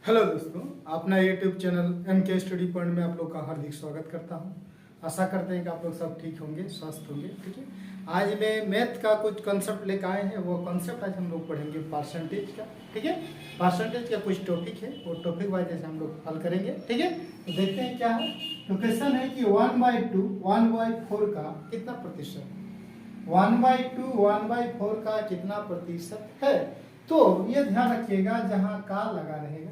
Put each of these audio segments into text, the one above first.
Hello दोस्तों, अपना YouTube channel MK study point में आप लोग का हार्दिक स्वागत करता हूं। आशा करते हैं कि आप लोग सब ठीक होंगे, स्वस्थ होंगे। ठीक है, आज मैं मैथ का कुछ कॉन्सेप्ट लेकर आए हैं। वो कॉन्सेप्ट आज हम लोग पढ़ेंगे परसेंटेज का। ठीक है, परसेंटेज का कुछ टॉपिक है, वो टॉपिक वाइज जैसे हम लोग हल करेंगे। ठीक है, तो देखते हैं क्या है। तो क्वेश्चन है कि 1/2 1/4 का कितना प्रतिशत, 1/2 1/4 का कितना प्रतिशत है। तो ये ध्यान रखिएगा, जहां का लगा रहेगा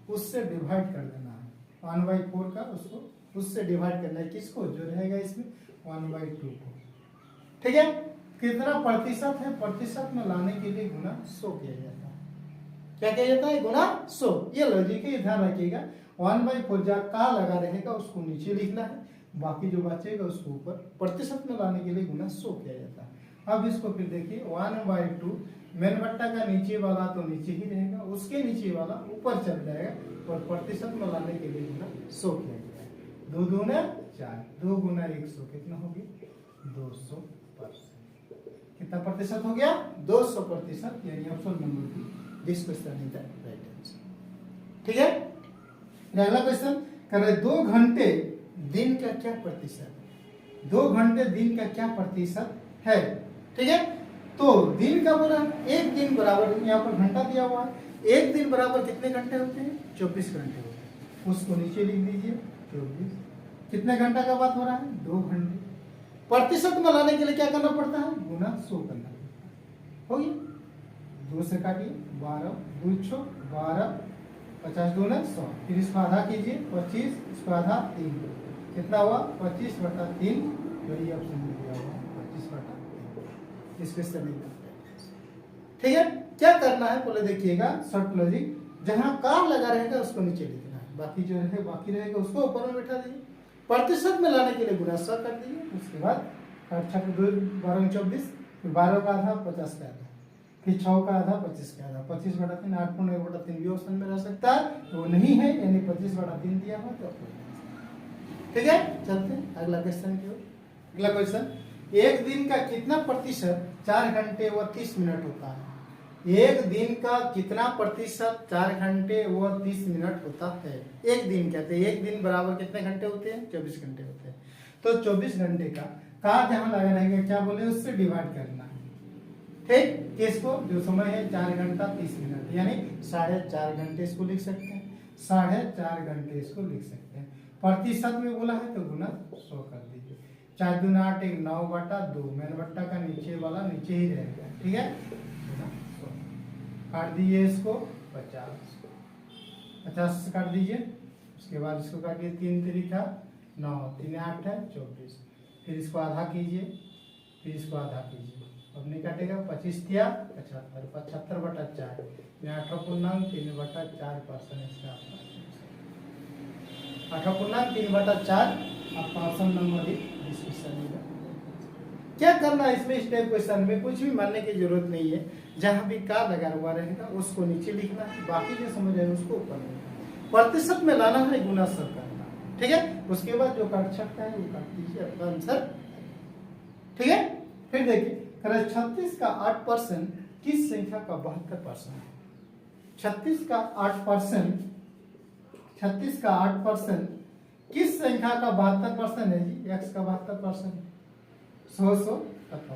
उससे डिवाइड कर देना है। 1/4 का उसको उससे डिवाइड करना है, किसको, जो रहेगा इसमें 1/2 को। ठीक है, कितना प्रतिशत है, प्रतिशत में लाने के लिए गुना 100 किया जाता है। क्या किया जाता है, गुना 100। ये लॉजिक है, ध्यान रखिएगा। 1/4 जहाँ का लगा रहेगा उसको नीचे लिखना है, बाकी जो बचेगा उसको ऊपर। प्रतिशत में लाने के लिए गुना 100 किया जाता है। अब इसको फिर देखिए, 1/2 मेन बट्टा का नीचे वाला तो नीचे ही रहेगा, उसके नीचे वाला ऊपर चल जाएगा, और प्रतिशत में लाने के लिए गुना 100 किया गया है। 2 दूना 4, 2 गुना 100 कितना हो गया, 200%। कितना प्रतिशत हो गया, 200%। यानी option number B, this question is the right answer. ठीक है, अगला क्वेश्चन कर रहे 2 घंटे दिन का क्या प्रतिशत है। 2 घंटे दिन का क्या प्रतिशत है। ठीक है, तो दिन का पूरा, एक दिन बराबर, यहाँ पर घंटा दिया हुआ है, एक दिन बराबर कितने घंटे होते हैं, 24 घंटे होते हैं। उसको नीचे लिख दीजिए 24। कितने घंटा का बात हो रहा है, 2 घंटे। प्रतिशत में लाने के लिए क्या करना पड़ता है, गुना 100 करना पड़ता है। हो गया, 2 से काटिए, 12 2 6 12, 50 2 100। फिर इसको आधा कीजिए, 25, इसको आधा 3, कितना हुआ 25/3। वही ऑप्शन में दिया हुआ 25/3। इस क्वेश्चन में ठीक है, क्या करना है पहले देखिएगा, शॉर्ट लॉजिक। जहां कार लगा रहेगा उसको नीचे लिखना है, बाकी जो है बाकी रहेगा उसको ऊपर में बैठा दीजिए। प्रतिशत में लाने के लिए गुना 100 कर दीजिए। उसके बाद 12 24, फिर 12 का आधा 50 का आधा, फिर 6 का आधा 25 का आधा, 25/3 8.1/3 भी ऑप्शन में रह सकता है, वो नहीं है, यानी 25/3 दिया हुआ तो। ठीक है, चलते हैं अगला क्वेश्चन की ओर। अगला क्वेश्चन, एक दिन का कितना प्रतिशत 4 घंटे व 30 मिनट होता है। एक दिन का कितना प्रतिशत 4 घंटे व 30 मिनट होता है। एक दिन कहते हैं, एक दिन बराबर कितने घंटे होते हैं, 24 घंटे होते हैं। तो 24 घंटे का जहां लगा रहेगा, क्या बोले, उससे डिवाइड करना है। ठीक, किसको, जो समय है 4 घंटा 30 मिनट, यानी 4.5 घंटे इसको लिख सकते हैं, 4.5 घंटे इसको लिख सकते हैं। प्रतिशत में बोला है तो गुना 100 कर दीजिए। 4 दूना 8, 9/2, मेन बट्टा का नीचे वाला नीचे ही रहेगा। ठीक है, काट दीजिए इसको 50 से काट दीजिए। उसके बाद इसको काटिए, 3 3 9, 3 8 है 24। फिर इसको आधा कीजिए, फिर इसको आधा कीजिए, अब नहीं काटेगा। 25 दिया 75, 75/4, 8.3/4 इसका 8.3/4 आपका ऑप्शन नंबर 1 डिस्कशन होगा। क्या करना है इसमें, स्टेप क्वेश्चन में कुछ भी मानने की जरूरत नहीं है। जहां भी का लगा हुआ रहेगा उसको नीचे लिखना है, बाकी जो समझ रहे हैं उसको ऊपर लिखना। प्रतिशत में लाना है, गुना 100 करना। ठीक है, उसके बाद जो काट सकता है वो काट दीजिए, आपका आंसर। ठीक है, फिर देखिए 36 का 8% किस संख्या का 72% है। 36 का 8%, 36 का 8% किस संख्या का 72% है जी, x का 72%। 100 खत्म,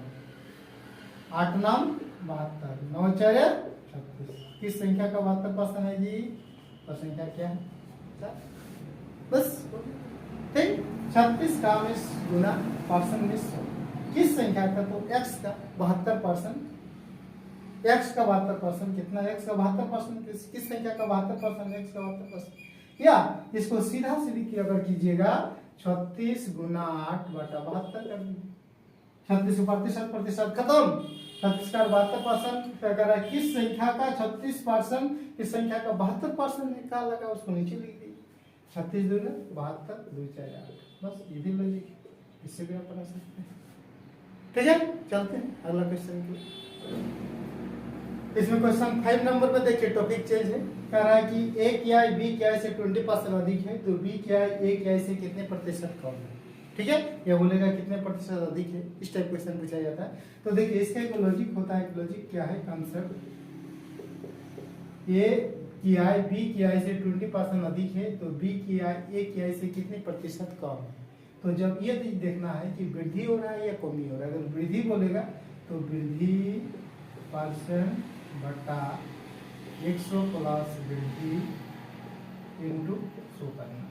8 नाम 72, 9 4 36। किस संख्या का 72% है जी, और संख्या क्या है, बस। ठीक, 36 का में गुना परसेंट में 100, किस संख्या का, तो x का 72%। x का 72% कितना, x का 72% किस संख्या का 72%, x का 72%। या इसको सीधा सीधी की अगर कीजिएगा, 36 गुना 8/72 कर दीजिए। 36 प्रतिशत खत्म। 36 का 72% अगर है, किस संख्या का 36%, किस संख्या का 72% निकाल लगा, उसको नीचे लिख दीजिए। 36 दूना 72, 2 4 8, बस ये भी लॉजिक, इससे भी आप बना सकते हैं। ठीक है, चलते हैं अगला क्वेश्चन की। इसमें क्वेश्चन 5 नंबर पे देखिए, टॉपिक चेंज है। कह रहा है कि ए की आई बी की आई से 20% अधिक है, तो बी की आई ए की आई से कितने प्रतिशत कम है। ठीक है, ये बोलेगा कितने प्रतिशत अधिक है, इस टाइप क्वेश्चन पूछा जाता है। तो देखिए इसका एक लॉजिक होता है, लॉजिक क्या है, कंसेप्ट, ए की आय बी की आय से 20% अधिक है तो बी की आय ए की आय से कितने प्रतिशत कम है। तो जब ये देखना है कि वृद्धि हो रहा है या कमी हो रहा है, अगर वृद्धि बोलेगा तो वृद्धि परसेंट बटा 100 प्लस वृद्धि इंटू 100 करना।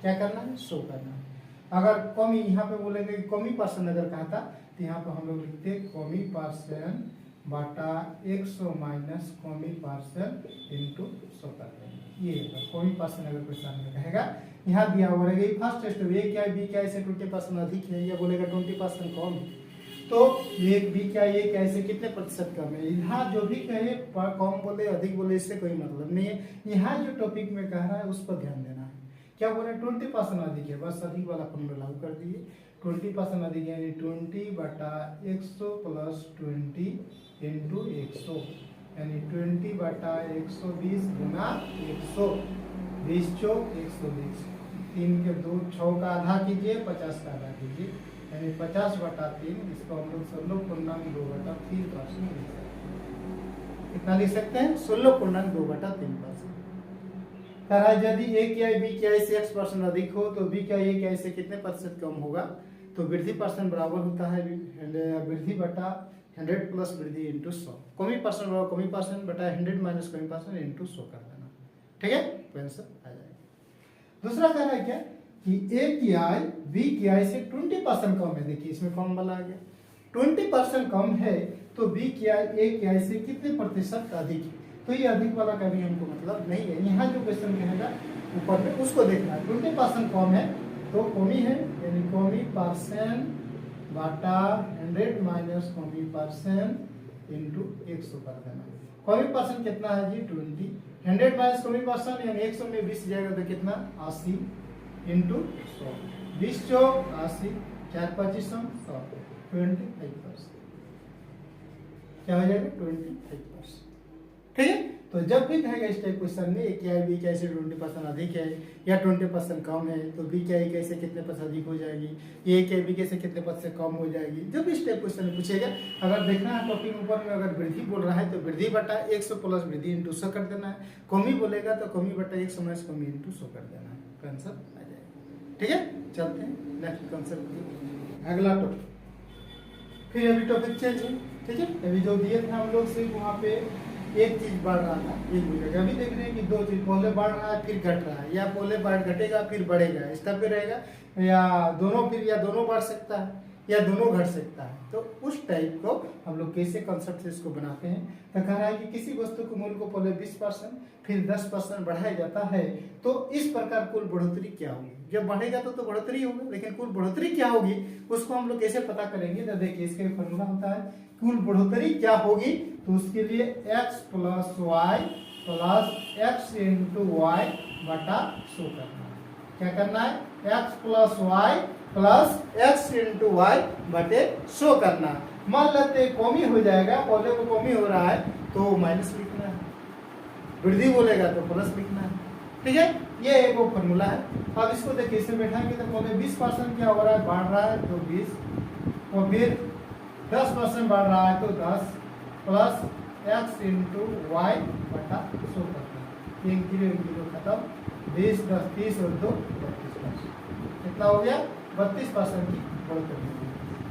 क्या करना है? 100 करना। अगर कमी यहाँ पे बोलेंगे कि कमी परसेंट अगर कहा था तो यहाँ पे हम लोग लिखते कमी परसेंट बटा 100 माइनस कमी परसेंट इंटू 100 कर देंगे। ये कमी परसेंट अगर क्वेश्चन में कहेगा यहाँ दिया हुआ रहेगा फर्स्ट टेस्ट ए क्या बी क्या से 20% अधिक है या बोलेगा 20% कम है तो एक बी क्या ए क्या से कितने प्रतिशत कम है। यहाँ जो भी कहे कम बोले अधिक बोले इससे कोई मतलब नहीं है। यहाँ जो टॉपिक में कह रहा है उस पर ध्यान देना है। क्या बोले 20% अधिक है, बस अधिक वाला फॉर्मूला लागू कर दिए। 20% अधिक यानी 20 बटा 100 प्लस 20 इंटू 100 यानी 20 बटा 120 गुना 100 20 चौक 120 3 के 2 6 का आधा कीजिए 50 का आधा कीजिए यानी 50 बटा 3 इसको हम लोग 16.2 बटा 3% कितना लिख सकते हैं 16.2 बटा 3%। यदि ए की आय बी की आय से x% अधिक हो तो बी की आय ए की आय से कितने प्रतिशत कम होगा। तो वृद्धि परसेंट बराबर होता है वृद्धि बटा 100 प्लस वृद्धि इंटू 100। कमी परसेंट बराबर कमी परसेंट बटा 100 माइनस कमी परसेंट इंटू 100 कर देना। ठीक है, तो आंसर आ जाएगा। दूसरा कह रहा है क्या कि ए की आय बी की आय से 20% कम है। देखिए इसमें कम वाला आ गया 20% कम है तो बी की आय ए की आय से कितने प्रतिशत अधिक है। तो ये अधिक वाला का भी हमको मतलब नहीं है। यहाँ जो क्वेश्चन कहेगा ऊपर में उसको देखना है। 20% कम है तो कमी है यानी कमी परसेंट बटा 100 माइनस कमी परसेंट इंटू 100 कर देना। कमी परसेंट कितना है जी 20 100 माइनस कमी परसेंट यानी 100 में 20 जाएगा तो कितना 80 इंटू 100 20 चौक 80 4 25 100 25%। क्या हो जाएगा 25%। ठीक है, तो जब भी कहेगा इस टाइप क्वेश्चन में ए की आय बी की आय से 20% अधिक है या 20% कम है तो बी की आय कैसे कितने % अधिक हो जाएगी, ए की आय बी कैसे कितने % कम हो जाएगी। जब इस टाइप क्वेश्चन में पूछेगा अगर देखना है टॉपिक ऊपर में अगर वृद्धि बोल रहा है तो वृद्धि बटा 100 प्लस वृद्धि इंटू 100 कर देना है। कमी बोलेगा तो कमी बटा 100 माइनस कमी इंटू 100 कर देना है। आंसर आ जाएगा। ठीक है, चलते हैं नेक्स्ट कंसेप्ट अगला टॉपिक। फिर अभी टॉपिक चेंज है। ठीक है, अभी जो दिए थे हम लोग सिर्फ वहाँ पे एक चीज बढ़ रहा था एक मिलेगा। अभी देख रहे हैं कि दो चीज पहले बढ़ रहा है फिर घट रहा है या पहले घटेगा फिर बढ़ेगा इस तरह पे रहेगा या दोनों फिर या दोनों बढ़ सकता है या दोनों घट सकता है। तो उस टाइप को हम लोग कैसे कंसेप्ट से इसको बनाते हैं। तो कह रहा है कि किसी वस्तु के मूल्य को पहले 20% फिर 10% बढ़ाया जाता है तो इस प्रकार कुल बढ़ोतरी क्या होगी। जब बढ़ेगा तो बढ़ोतरी होगी लेकिन कुल बढ़ोतरी क्या होगी उसको हम लोग कैसे पता करेंगे। तो देखिए इसका फॉर्मूला होता है कुल बढ़ोतरी क्या होगी तो उसके लिए x plus y plus x into y बटा 100 करना है। क्या करना है x plus y plus x into y बटे 100 करना है। मान लेते कमी हो जाएगा पहले को कमी हो रहा है तो माइनस लिखना है, वृद्धि बोलेगा तो प्लस लिखना है। ठीक है, ये एक वो फॉर्मूला है। अब इसको देखिए इससे बैठाएंगे तो पहले 20% क्या हो रहा है बढ़ रहा है तो 20 और फिर 10% बढ़ रहा है तो 10 प्लस एक्स इंटू वाई बटा 100 करना है। 1 0 खत्म 20 10 30 और 2 32%। कितना हो गया 32% की बढ़ोतरी।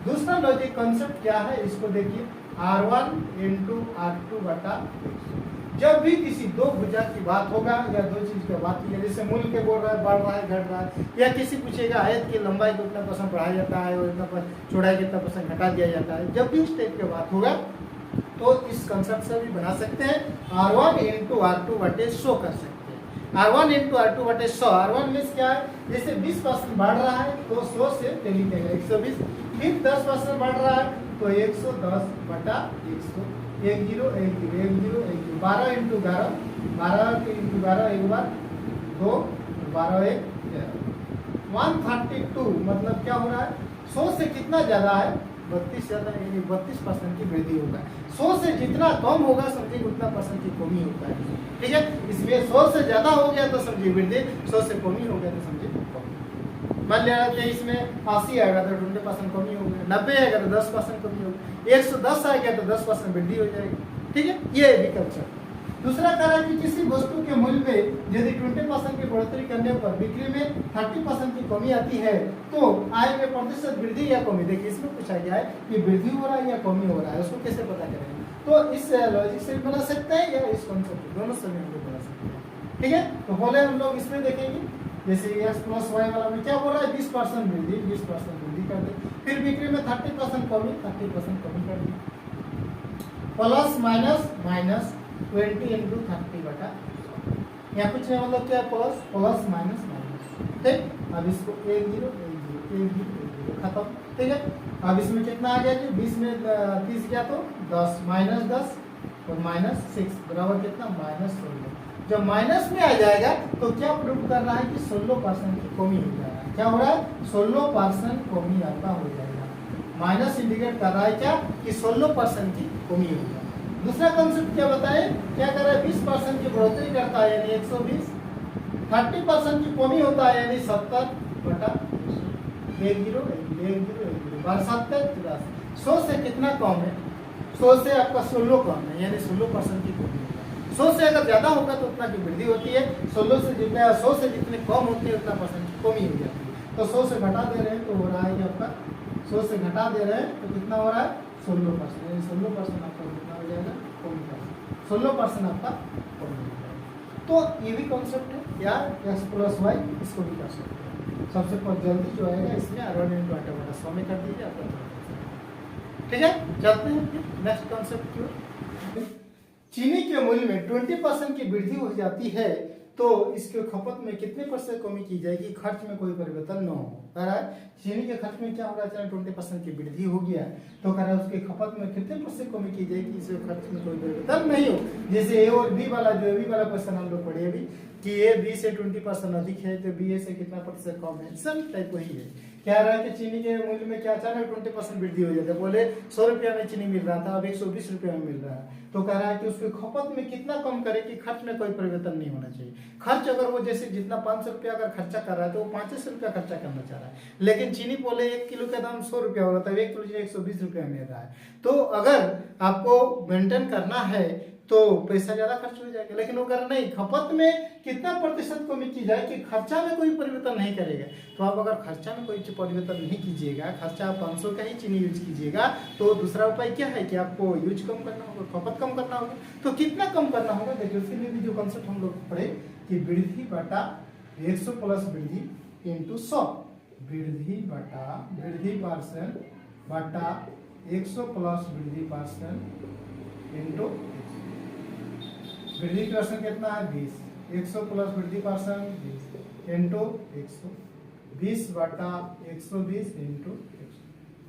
दूसरा लॉजिक कंसेप्ट क्या है इसको देखिए R1 इंटू R2 बटा 100। जब भी किसी दो भुजा की बात होगा या दो चीज की बात की जैसे मूल के बोल रहा है बढ़ रहा है घट रहा है या किसी पूछेगा आयत की लंबाई को इतना % बढ़ाया जाता है और इतना चौड़ाई कितना % घटा दिया जाता है। जब भी इस टाइप की बात होगा तो इस कंसेप्ट से भी बना सकते हैं R1 इंटू R2 बटे 100 कर सकते हैं। R1 इंटू R2 बटे 100 R1 मीन्स क्या है जैसे 20% बढ़ रहा है तो 100 से लिखेगा 120 फिर 10% बढ़ रहा है तो 110 बटा 100 1 0 1 0 1 0 1 0 12 इंटू 11 12 इंटू 11 एक बार 2 12 1 132 मतलब क्या हो रहा है 100 से कितना ज्यादा है 32 ज्यादा यानी 32% की वृद्धि होगा। 100 से जितना कम होगा समझिए उतना % की कमी होता है। ठीक है, इसमें 100 से ज्यादा हो गया तो समझिए वृद्धि 100 से कमी हो गया तो समझिए कमी। मान लिया इसमें 80 आएगा तो 20% कमी हो गया 90 आएगा तो 10% कमी होगा 110 आएगा तो 10% वृद्धि हो जाएगी। ठीक है, ये भी कंसेप्ट दूसरा कह रहा है कि किसी वस्तु के मूल्य में यदि 20% की बढ़ोतरी करने पर बिक्री में 30% की कमी आती है तो आय में प्रतिशत वृद्धि या कमी। देखिए इसमें पूछा गया है कि वृद्धि हो रहा है या कमी हो रहा है, उसको कैसे पता करेंगे। तो इस लॉजिक से बना सकते हैं या इस कॉन्सेप्ट दोनों से मिलकर बना सकते हैं। ठीक है, तो पहले हम लोग इसमें देखेंगे जैसे x प्लस वाई वाला में क्या बोल रहा है 20% वृद्धि, 20% वृद्धि कर दे, फिर बिक्री में 30% कमी, 30% कमी कर दी, प्लस माइनस माइनस 20 इंटू 30 बटा, यहाँ कुछ नहीं मतलब क्या प्लस प्लस माइनस माइनस। ठीक, अब इसको 1 0 1 0 1 0 खत्म। ठीक है, अब इसमें कितना आ गया जी 20 में 30 गया तो 10 माइनस 10 और माइनस 6 बराबर कितना -16। जब माइनस में आ जाएगा तो क्या प्रूव कर रहा है कि 16% की कमी हो जाएगा। क्या हो रहा है 16% कमी आपका हो जाएगा। माइनस इंडिकेट कर रहा है क्या कि 16% की कमी हो जाएगा। दूसरा कॉन्सेप्ट क्या बताए, क्या कर रहा है 20% की बढ़ोतरी करता है यानी 120, 30% की कमी होता है यानी 70 बटा 1 0 1 0 72 100 से कितना कम है, 100 से आपका 16 कम है यानी 16% की कमी। 100 से अगर ज्यादा होगा तो उतना की वृद्धि होती है, 16 से जितना 100 से जितने कम होते हैं उतना परसेंट की कमी हो जाती है। तो 100 से घटा दे रहे हैं तो हो रहा है कि आपका 100 से घटा दे रहे हैं तो कितना हो रहा है 16%, यानी 16% आपका कितना हो जाएगा कमी परसेंट, 16% आपका कमी हो जाएगा। तो ये भी कॉन्सेप्ट है या x प्लस वाई, इसको भी कर सकते हैं। सबसे जल्दी जो आएगा इसमें R1 इंटू आटा बटा 100 में कर दीजिए आपका। ठीक है, चलते हैं नेक्स्ट कॉन्सेप्ट की ओर। चीनी के मूल्य में 20% की वृद्धि हो जाती है तो इसके खपत में कितने % कमी की जाएगी, खर्च में कोई परिवर्तन न हो। कह रहा है चीनी के खर्च में क्या होगा, चाहे 20% की वृद्धि हो गया तो कह रहा है उसके खपत में कितने % कमी की जाएगी, इसके खर्च में कोई परिवर्तन नहीं हो। जैसे ए और बी वाला जो बी वाला क्वेश्चन हम लोग पढ़े अभी कि ए बी से 20% अधिक है तो बी ए से कितना % कम है, सब टाइप वही है। कह रहा है कि चीनी के मूल्य में क्या अचानक 20% वृद्धि हो जाता है। बोले 100 रुपया में चीनी मिल रहा था अब 120 रुपया में मिल रहा है, तो कह रहा है कि उसके खपत में कितना कम करे कि खर्च में कोई परिवर्तन नहीं होना चाहिए। खर्च अगर वो जैसे जितना 500 रुपया अगर खर्चा कर रहा है तो वो 500 रुपया खर्चा करना चाह रहा है, लेकिन चीनी बोले 1 किलो का दाम 100 रुपया हो रहा था, 1 किलो 120 रुपया मिल रहा है। तो अगर आपको मेंटेन करना है तो पैसा ज्यादा खर्च हो जाएगा, लेकिन वो कर नहीं खपत में कितना % कमी की जाए कि खर्चा में कोई परिवर्तन नहीं करेगा। तो आप अगर खर्चा में कोई परिवर्तन नहीं कीजिएगा, खर्चा आप 500 का ही चीनी यूज कीजिएगा, तो दूसरा उपाय क्या है कि आपको यूज कम करना होगा, खपत कम करना होगा। तो कितना कम करना होगा देखिए, उसके लिए भी जो कॉन्सेप्ट हम लोग पढ़े कि वृद्धि बटा 100 प्लस वृद्धि इंटू 100, वृद्धि बटा वृद्धि % बटा 100 प्लस वृद्धि % इंटू वृद्धि % कितना है 20, 100 प्लस वृद्धि % 20 इंटू 100, 20 बटा 120 इंटू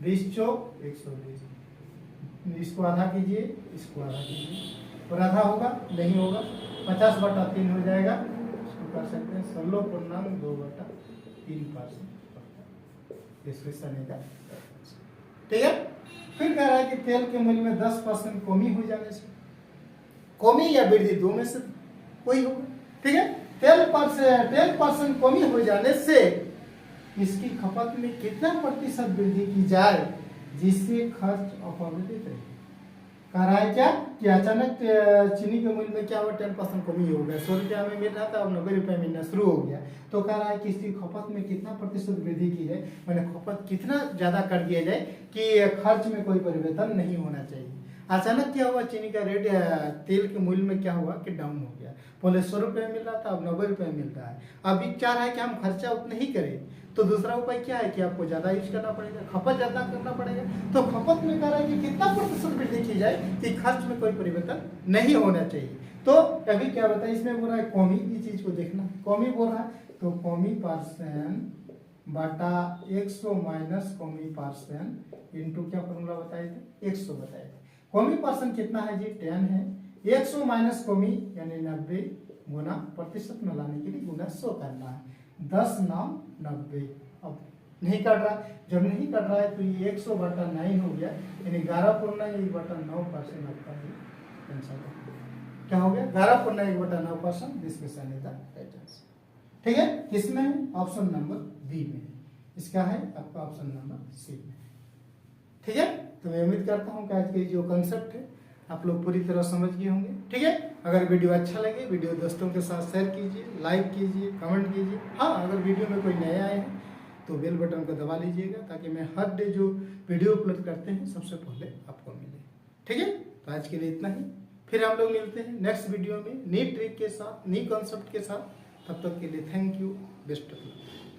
20 चौक 120। इसको आधा कीजिए, इसको आधा कीजिए और आधा होगा नहीं होगा 50 बटा 3 हो जाएगा। इसको कर सकते हैं 16.2 बटा 3%। इसको सनी का ठीक है। फिर कह रहा है कि तेल के मूल्य में 10% कमी हो जाने से, कमी या वृद्धि दो में से कोई होगा। ठीक है, 10% कमी हो जाने से इसकी खपत में कितना % वृद्धि की जाए जिससे खर्च अपरिवर्तित रहे। कह रहा है क्या कि अचानक चीनी के मूल्य में क्या हुआ 10% कमी हो गया, 100 रुपया में मिल रहा था अब 90 रुपया मिलना शुरू हो गया। तो कह रहा है कि इसकी खपत में कितना % वृद्धि की जाए, मैंने खपत कितना ज्यादा कर दिया जाए कि खर्च में कोई परिवर्तन नहीं होना चाहिए। अचानक क्या हुआ चीनी का रेट तेल के मूल्य में क्या हुआ कि डाउन हो गया, पहले 100 रुपये मिल रहा था अब 90 रुपये मिल रहा है। अभी चाह रहा है कि हम खर्चा उतना ही करें, तो दूसरा उपाय क्या है कि आपको ज्यादा यूज करना पड़ेगा, खपत ज्यादा करना पड़ेगा। तो खपत में कह रहा है कि कितना % वृद्धि की जाए कि खर्च में कोई परिवर्तन नहीं होना चाहिए। तो अभी क्या बताए इसमें बोल रहा है कौमी, ये चीज को देखना, कौमी बोल रहा है तो कौमी % बटा 100 माइनस कौमी % इंटू क्या फॉर्मूला बताए थे 100 बताए थे। कौमी % कितना है जी 10 है, 100 माइनस कौमी यानी 90 गुना प्रतिशत में लाने के लिए गुना 100 करना है, 10 नाम 90। अब नहीं कट रहा, जब नहीं कट रहा है तो ये 100 बटा 9 हो गया यानी 11.1 बटा 9% आपका आंसर क्या हो गया 11.1 बटा 9%। This question is the right answer. ठीक है, किसमें है ऑप्शन नंबर बी में, इसका है आपका ऑप्शन नंबर सी में। ठीक है, तो मैं उम्मीद करता हूँ कि आज के जो कंसेप्ट है आप लोग पूरी तरह समझ गए होंगे। ठीक है, अगर वीडियो अच्छा लगे वीडियो दोस्तों के साथ शेयर कीजिए, लाइक कीजिए, कमेंट कीजिए। हाँ, अगर वीडियो में कोई नया आए हैं तो बेल बटन को दबा लीजिएगा, ताकि मैं हर डे जो वीडियो अपलोड करते हैं सबसे पहले आपको मिले। ठीक है, तो आज के लिए इतना ही। फिर हम लोग मिलते हैं नेक्स्ट वीडियो में नई ट्रिक के साथ, नई कॉन्सेप्ट के साथ। तब तक के लिए thank you, best of luck.